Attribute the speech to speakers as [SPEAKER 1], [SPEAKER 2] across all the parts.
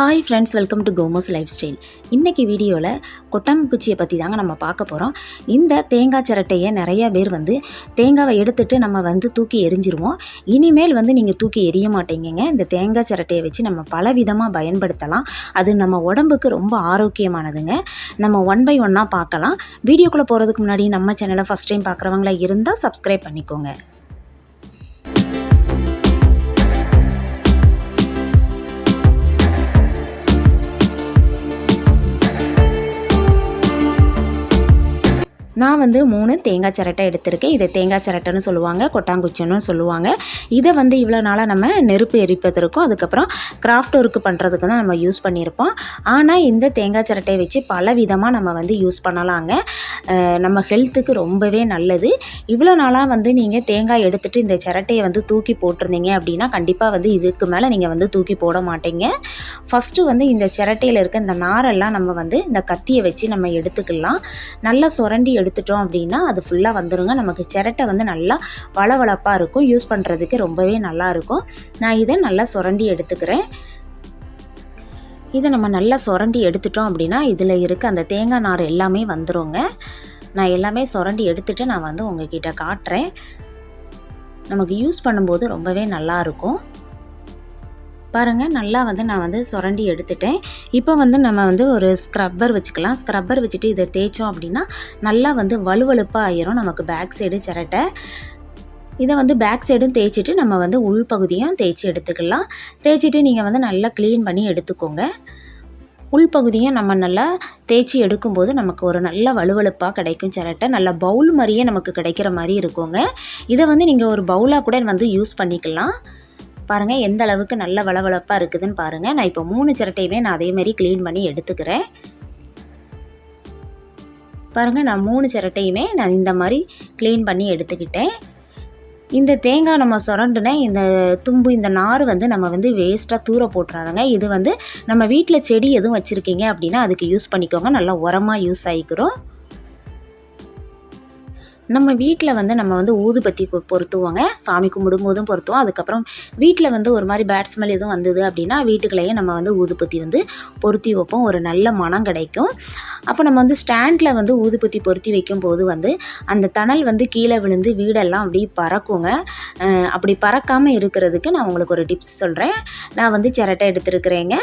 [SPEAKER 1] Hi friends, welcome to 𝗀𝗂𝗽𝗍 lifestyle. இன்றைக்கி வீடியோவில் கொட்டாங்குச்சியை பற்றி தாங்க நம்ம பார்க்க போகிறோம். இந்த தேங்காய் சிரட்டையை நிறையா பேர் தேங்காவை எடுத்துகிட்டு நம்ம தூக்கி எரிஞ்சிருவோம். இனிமேல் நீங்கள் தூக்கி எரிய மாட்டீங்க. இந்த தேங்காய் சிரட்டையை வச்சு நம்ம பல விதமாக பயன்படுத்தலாம். அது நம்ம உடம்புக்கு ரொம்ப ஆரோக்கியமானதுங்க. நம்ம ஒன் பை ஒன்னாக பார்க்கலாம். வீடியோக்குள்ளே போகிறதுக்கு முன்னாடி நம்ம சேனலை ஃபஸ்ட் டைம் பார்க்குறவங்களா இருந்தால் சப்ஸ்கிரைப் பண்ணிக்கோங்க. நான் 3 தேங்காய் சிரட்டை எடுத்திருக்கேன். இதை தேங்காய் சிரட்டைன்னு சொல்லுவாங்க, கொட்டாங்குச்சின்னு சொல்லுவாங்க. இதை இவ்வளோ நாளாக நம்ம நெருப்பு எரிப்பதற்கும் அதுக்கப்புறம் கிராஃப்ட் ஒர்க்கு பண்ணுறதுக்கு தான் நம்ம யூஸ் பண்ணியிருப்போம். ஆனால் இந்த தேங்காய் சிரட்டையை வச்சு பல விதமாக நம்ம யூஸ் பண்ணலாங்க. நம்ம ஹெல்த்துக்கு ரொம்பவே நல்லது. இவ்வளோ நாளாக நீங்கள் தேங்காய் எடுத்துகிட்டு இந்த சிரட்டையை தூக்கி போட்டிருந்தீங்க அப்படின்னா கண்டிப்பாக இதுக்கு மேலே நீங்கள் தூக்கி போட மாட்டீங்க. ஃபஸ்ட்டு இந்த சிரட்டையில் இருக்க இந்த நாரெல்லாம் நம்ம இந்த கத்தியை வச்சு நம்ம எடுத்துக்கலாம். நல்லா சுரண்டி எடுத்துட்டோம் அப்படின்னா அது ஃபுல்லாக வந்துடுங்க. நமக்கு சிரட்டை நல்லா வளவளப்பாக இருக்கும். யூஸ் பண்ணுறதுக்கு ரொம்பவே நல்லா இருக்கும். நான் இதை நல்லா சுரண்டி எடுத்துக்கிறேன். இதை நம்ம நல்லா சுரண்டி எடுத்துட்டோம் அப்படின்னா இதில் இருக்க அந்த தேங்காய் நார் எல்லாமே வந்துடுங்க. நான் எல்லாமே சுரண்டி எடுத்துகிட்டு நான் உங்ககிட்ட காட்டுறேன். நமக்கு யூஸ் பண்ணும்போது ரொம்பவே நல்லாயிருக்கும். பாருங்கள், நல்லா நான் சுரண்டி எடுத்துட்டேன். இப்போ நம்ம ஒரு ஸ்க்ரப்பர் வச்சுக்கலாம். ஸ்க்ரப்பர் வச்சுட்டு இதை தேய்ச்சோம் அப்படின்னா நல்லா வலுவலுப்பாக ஆயிரும் நமக்கு பேக் சைடு சிரட்டை. இதை பேக் சைடும் தேய்ச்சிட்டு நம்ம உள்பகுதியும் தேய்ச்சி எடுத்துக்கலாம். தேய்ச்சிட்டு நீங்கள் நல்லா க்ளீன் பண்ணி எடுத்துக்கோங்க. உள்பகுதியும் நம்ம நல்லா தேய்ச்சி எடுக்கும்போது நமக்கு ஒரு நல்ல வலுவலுப்பாக கிடைக்கும் சிரட்டை. நல்லா பவுல் மாதிரியே நமக்கு கிடைக்கிற மாதிரி இருக்குங்க. இதை நீங்கள் ஒரு பவுலாக கூட யூஸ் பண்ணிக்கலாம். பாருங்கள் எந்த அளவுக்கு நல்ல வளவளப்பாக இருக்குதுன்னு பாருங்கள். நான் இப்போ 3 சிரட்டையுமே நான் அதேமாரி க்ளீன் பண்ணி எடுத்துக்கிறேன். பாருங்கள், நான் 3 சிரட்டையுமே நான் இந்த மாதிரி க்ளீன் பண்ணி எடுத்துக்கிட்டேன். இந்த தேங்காய் நம்ம சுரண்டுன இந்த தும்பு இந்த நார் நம்ம வேஸ்ட்டாக தூர போட்டுறாதங்க. இது நம்ம வீட்டில் செடி எதுவும் வச்சுருக்கீங்க அப்படின்னா அதுக்கு யூஸ் பண்ணிக்கோங்க. நல்லா உரமாக யூஸ் ஆகிக்கிறோம். நம்ம வீட்டில் நம்ம ஊதுபத்தி பொருத்துவோங்க. சாமி கும்பிடும்போதும் பொருத்துவோம். அதுக்கப்புறம் வீட்டில் ஒரு மாதிரி பேட் ஸ்மெல் எதுவும் வந்தது அப்படின்னா வீட்டுக்குள்ளேயே நம்ம ஊதுபத்தி பொருத்தி வைப்போம். ஒரு நல்ல மனம் கிடைக்கும். அப்போ நம்ம ஸ்டாண்டில் ஊதுபத்தி பொருத்தி வைக்கும்போது அந்த தணல் கீழே விழுந்து வீடெல்லாம் அப்படி பறக்குங்க. அப்படி பறக்காமல் இருக்கிறதுக்கு நான் உங்களுக்கு ஒரு டிப்ஸ் சொல்கிறேன். நான் சிரட்டை எடுத்துருக்கிறேங்க.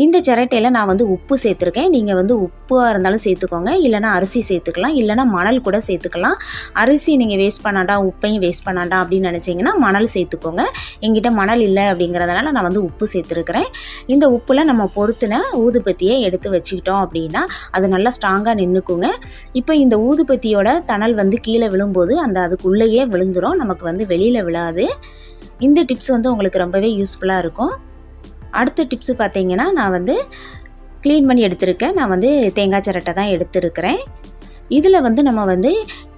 [SPEAKER 1] இந்த சிரட்டையில் நான் உப்பு சேர்த்துருக்கேன். நீங்கள் உப்பாக இருந்தாலும் சேர்த்துக்கோங்க. இல்லைனா அரிசி சேர்த்துக்கலாம். இல்லைனா மணல் கூட சேர்த்துக்கலாம். அரிசி நீங்கள் வேஸ்ட் பண்ணாண்டா உப்பையும் வேஸ்ட் பண்ணாண்டா அப்படின்னு நினச்சிங்கன்னா மணல் சேர்த்துக்கோங்க. எங்கிட்ட மணல் இல்லை அப்படிங்கிறதுனால நான் உப்பு சேர்த்துருக்கிறேன். இந்த உப்பில் நம்ம பொருத்தின ஊதுபத்தியை எடுத்து வச்சுக்கிட்டோம் அப்படின்னா அது நல்லா ஸ்ட்ராங்காக நின்றுக்குங்க. இப்போ இந்த ஊதுபத்தியோட தணல் கீழே விழும்போது அதுக்குள்ளேயே விழுந்துடும். நமக்கு வெளியில் விழாது. இந்த டிப்ஸ் உங்களுக்கு ரொம்பவே யூஸ்ஃபுல்லாக இருக்கும். அடுத்த டிப்ஸு பார்த்தீங்கன்னா நான் க்ளீன் பண்ணி எடுத்திருக்கேன். நான் தேங்காய் சிரட்டை தான் எடுத்துருக்கிறேன். இதில் நம்ம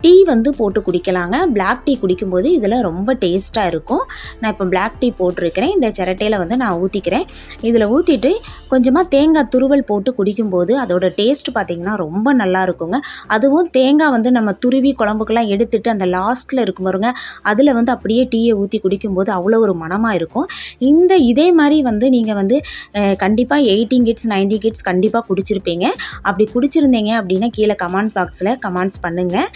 [SPEAKER 1] டீ போட்டு குடிக்கலாங்க. பிளாக் டீ குடிக்கும்போது இதில் ரொம்ப டேஸ்ட்டாக இருக்கும். நான் இப்போ பிளாக் டீ போட்டிருக்கிறேன். இந்த சிரட்டையில் நான் ஊற்றிக்கிறேன். இதில் ஊற்றிட்டு கொஞ்சமாக தேங்காய் துருவல் போட்டு குடிக்கும்போது அதோட டேஸ்ட் பார்த்திங்கன்னா ரொம்ப நல்லா இருக்குங்க. அதுவும் தேங்காய் நம்ம துருவி குழம்புக்கெல்லாம் எடுத்துட்டு அந்த லாஸ்ட்டில் இருக்கும் பாருங்க, அதில் அப்படியே டீயை ஊற்றி குடிக்கும்போது அவ்வளோ ஒரு மனமாக இருக்கும். இதே மாதிரி நீங்கள் கண்டிப்பாக 18 கிட்ஸ் 90 கிட்ஸ் கண்டிப்பாக குடிச்சிருப்பீங்க. அப்படி குடிச்சிருந்தீங்க அப்படின்னா கீழே கமெண்ட் பாக்ஸில் கமெண்ட்ஸ் பண்ணுங்கள்.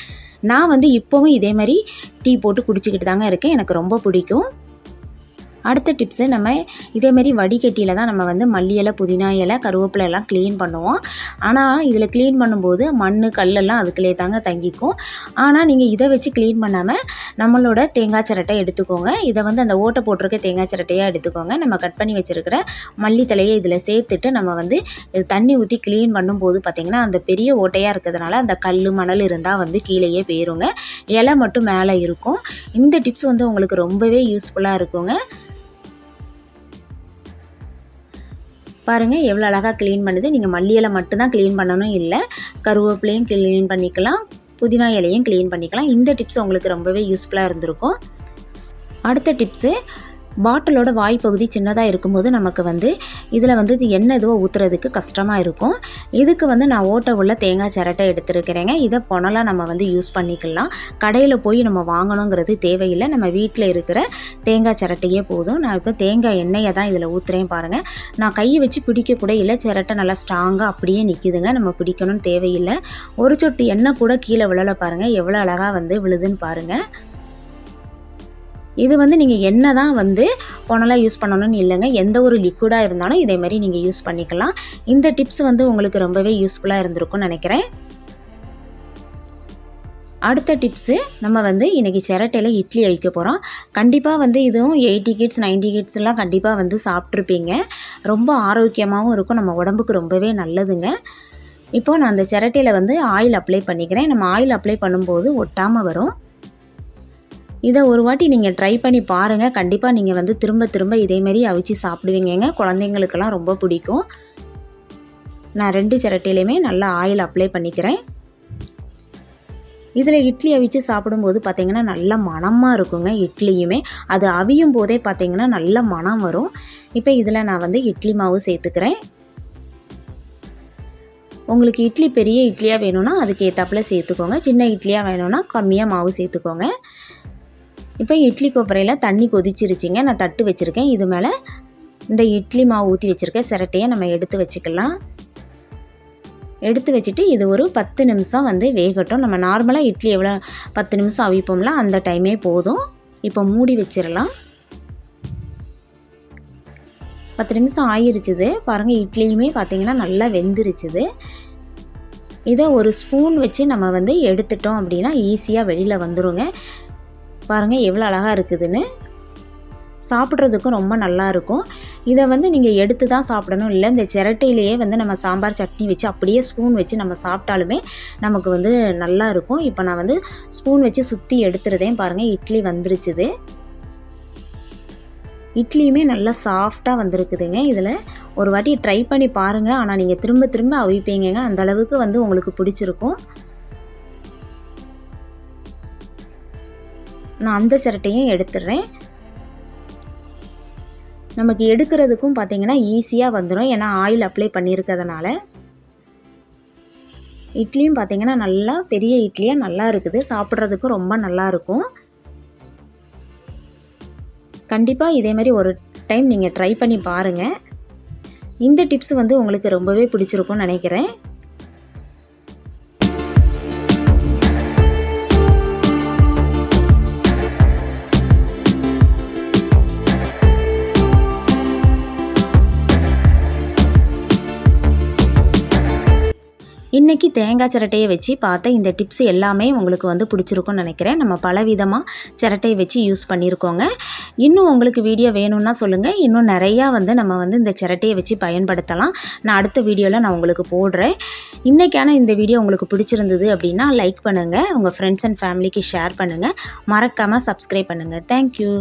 [SPEAKER 1] நான் இப்போவும் இதே மாதிரி டீ போட்டு குடிச்சிக்கிட்டு தாங்க இருக்கேன். எனக்கு ரொம்ப பிடிக்கும். அடுத்த டிப்ஸு, நம்ம இதேமாரி வடிகட்டியில் தான் நம்ம மல்லி இலை, புதினா இலை, கருவேப்பிலை எல்லாம் க்ளீன் பண்ணுவோம். ஆனால் இதில் க்ளீன் பண்ணும்போது மண் கல்லெல்லாம் அதுக்குள்ளே தாங்க தங்கிக்கும். ஆனால் நீங்கள் இதை வச்சு க்ளீன் பண்ணாமல் நம்மளோட தேங்காய் சிரட்டை எடுத்துக்கோங்க. இதை அந்த ஓட்டை போட்டிருக்க தேங்காய் சிரட்டையாக எடுத்துக்கோங்க. நம்ம கட் பண்ணி வச்சுருக்கிற மல்லி தலையை இதில் சேர்த்துட்டு நம்ம தண்ணி ஊற்றி க்ளீன் பண்ணும்போது பார்த்திங்கன்னா அந்த பெரிய ஓட்டையாக இருக்கிறதுனால அந்த கல் மணல் இருந்தால் கீழேயே போயிருங்க. இலை மட்டும் மேலே இருக்கும். இந்த டிப்ஸ் உங்களுக்கு ரொம்பவே யூஸ்ஃபுல்லாக இருக்குங்க. பாருங்கள் எவ்வளோ அழகாக க்ளீன் பண்ணுது. நீங்கள் மல்லி இலை மட்டும்தான் க்ளீன் பண்ணணும் இல்லை, கருவேப்பிலையும் க்ளீன் பண்ணிக்கலாம், புதினா இலையும் க்ளீன் பண்ணிக்கலாம். இந்த டிப்ஸ் உங்களுக்கு ரொம்பவே யூஸ்ஃபுல்லாக இருந்திருக்கும். அடுத்த டிப்ஸு, பாட்டிலோட வாய் பகுதி சின்னதாக இருக்கும்போது நமக்கு வந்து இதில் வந்து எண்ணெய் எதுவோ ஊற்றுறதுக்கு கஷ்டமாக இருக்கும். இதுக்கு வந்து நான் ஓட்டை உள்ள தேங்காய் சிரட்டை எடுத்துருக்கிறேங்க. இதை புனலாக நம்ம வந்து யூஸ் பண்ணிக்கலாம். கடையில் போய் நம்ம வாங்கணுங்கிறது தேவையில்லை. நம்ம வீட்டில் இருக்கிற தேங்காய் சிரட்டையே போதும். நான் இப்போ தேங்காய் எண்ணெயை தான் இதில் ஊற்றுறேன் பாருங்கள். நான் கையை வச்சு பிடிக்கக்கூட இல்லை, சிரட்டை நல்லா ஸ்ட்ராங்காக அப்படியே நிற்கிதுங்க. நம்ம பிடிக்கணும்னு தேவையில்லை. ஒரு சொட்டு எண்ணெய் கூட கீழே விழலை பாருங்கள், எவ்வளோ அழகாக வந்து விழுதுன்னு பாருங்கள். இது வந்து நீங்கள் என்ன தான் வந்து புனலாக யூஸ் பண்ணணும்னு இல்லைங்க, எந்த ஒரு லிக்விடாக இருந்தாலும் இதே மாதிரி நீங்கள் யூஸ் பண்ணிக்கலாம். இந்த டிப்ஸ் வந்து உங்களுக்கு ரொம்பவே யூஸ்ஃபுல்லாக இருந்திருக்கும்னு நினைக்கிறேன். அடுத்த டிப்ஸு, நம்ம வந்து இன்றைக்கி சிரட்டையில் இட்லி அவிக்க போகிறோம். கண்டிப்பாக வந்து இதுவும் 80 கிட்ஸ் 90 கிட்ஸ்லாம் கண்டிப்பாக வந்து சாப்பிட்ருப்பீங்க. ரொம்ப ஆரோக்கியமாகவும் இருக்கும், நம்ம உடம்புக்கு ரொம்பவே நல்லதுங்க. இப்போது நான் அந்த சிரட்டையில் வந்து ஆயில் அப்ளை பண்ணிக்கிறேன். நம்ம ஆயில் அப்ளை பண்ணும்போது ஒட்டாமல் வரும். இதை ஒரு வாட்டி நீங்கள் ட்ரை பண்ணி பாருங்கள். கண்டிப்பாக நீங்கள் வந்து திரும்ப திரும்ப இதேமாரி அவிச்சு சாப்பிடுவீங்க. குழந்தைங்களுக்கெல்லாம் ரொம்ப பிடிக்கும். நான் 2 சிரட்டையிலையுமே நல்லா ஆயில் அப்ளை பண்ணிக்கிறேன். இதில் இட்லி அவிச்சு சாப்பிடும்போது பார்த்திங்கன்னா நல்ல மணமாக இருக்குங்க. இட்லியுமே அது அவியும் போதே பார்த்திங்கன்னா நல்ல மணம் வரும். இப்போ இதில் நான் வந்து இட்லி மாவு சேர்த்துக்கிறேன். உங்களுக்கு இட்லி பெரிய இட்லியாக வேணும்னா அதுக்கு ஏற்றாப்புல சேர்த்துக்கோங்க. சின்ன இட்லியாக வேணும்னா கம்மியாக மாவு சேர்த்துக்கோங்க. இப்போ இட்லி கொப்பரையில் தண்ணி கொதிச்சிருச்சிங்க. நான் தட்டு வச்சுருக்கேன். இது மேலே இந்த இட்லி மாவு ஊற்றி வச்சுருக்கேன் சிரட்டையை நம்ம எடுத்து வச்சுக்கலாம். எடுத்து வச்சுட்டு இது ஒரு 10 நிமிஷம் வந்து வேகட்டும். நம்ம நார்மலாக இட்லி எவ்வளோ 10 நிமிஷம் அவிப்போம்ல அந்த டைமே போதும். இப்போ மூடி வச்சிடலாம். 10 நிமிஷம் ஆயிருச்சுது பாருங்கள். இட்லியுமே பார்த்திங்கன்னா நல்லா வெந்துருச்சுது. இதை ஒரு ஸ்பூன் வச்சு நம்ம வந்து எடுத்துட்டோம் அப்படின்னா ஈஸியாக வெளியில் வந்துடுங்க. பாருங்கள் எவ்வளோ அழகாக இருக்குதுன்னு. சாப்பிட்றதுக்கும் ரொம்ப நல்லாயிருக்கும். இதை வந்து நீங்கள் எடுத்து தான் சாப்பிடணும் இல்லை, இந்த சிரட்டையிலேயே வந்து நம்ம சாம்பார் சட்னி வச்சு அப்படியே ஸ்பூன் வச்சு நம்ம சாப்பிட்டாலுமே நமக்கு வந்து நல்லா இருக்கும். இப்போ நான் வந்து ஸ்பூன் வச்சு சுற்றி எடுத்துருதேன் பாருங்கள். இட்லி வந்துருச்சுது. இட்லியுமே நல்லா சாஃப்டாக வந்திருக்குதுங்க. இதில் ஒரு வாட்டி ட்ரை பண்ணி பாருங்கள். ஆனால் நீங்கள் திரும்ப திரும்ப அவிப்பீங்க, அந்தளவுக்கு வந்து உங்களுக்கு பிடிச்சிருக்கும். நான் அந்த சிரட்டையும் எடுத்துடுறேன். நமக்கு எடுக்கிறதுக்கும் பார்த்திங்கன்னா ஈஸியாக வந்துடும், ஏன்னா ஆயில் அப்ளை பண்ணியிருக்கிறதுனால. இட்லியும் பார்த்திங்கன்னா நல்லா பெரிய இட்லியாக நல்லா இருக்குது. சாப்பிட்றதுக்கும் ரொம்ப நல்லாயிருக்கும். கண்டிப்பாக இதே மாதிரி ஒரு டைம் நீங்கள் ட்ரை பண்ணி பாருங்கள். இந்த டிப்ஸ் வந்து உங்களுக்கு ரொம்பவே பிடிச்சிருக்கும்னு நினைக்கிறேன். இன்றைக்கி தேங்காய் சிரட்டையை வச்சு பார்த்த இந்த டிப்ஸ் எல்லாமே உங்களுக்கு வந்து பிடிச்சிருக்கும்னு நினைக்கிறேன். நம்ம பலவிதமாக சிரட்டையை வச்சு யூஸ் பண்ணியிருக்கோங்க. இன்னும் உங்களுக்கு வீடியோ வேணும்னா சொல்லுங்கள். இன்னும் நிறையா வந்து நம்ம வந்து இந்த சிரட்டையை வச்சு பயன்படுத்தலாம். நான் அடுத்த வீடியோவில் நான் உங்களுக்கு போடுறேன். இன்றைக்கான இந்த வீடியோ உங்களுக்கு பிடிச்சிருந்தது அப்படின்னா லைக் பண்ணுங்கள், உங்கள் ஃப்ரெண்ட்ஸ் அண்ட் ஃபேமிலிக்கு ஷேர் பண்ணுங்கள், மறக்காமல் சப்ஸ்கிரைப் பண்ணுங்கள். தேங்க்யூ.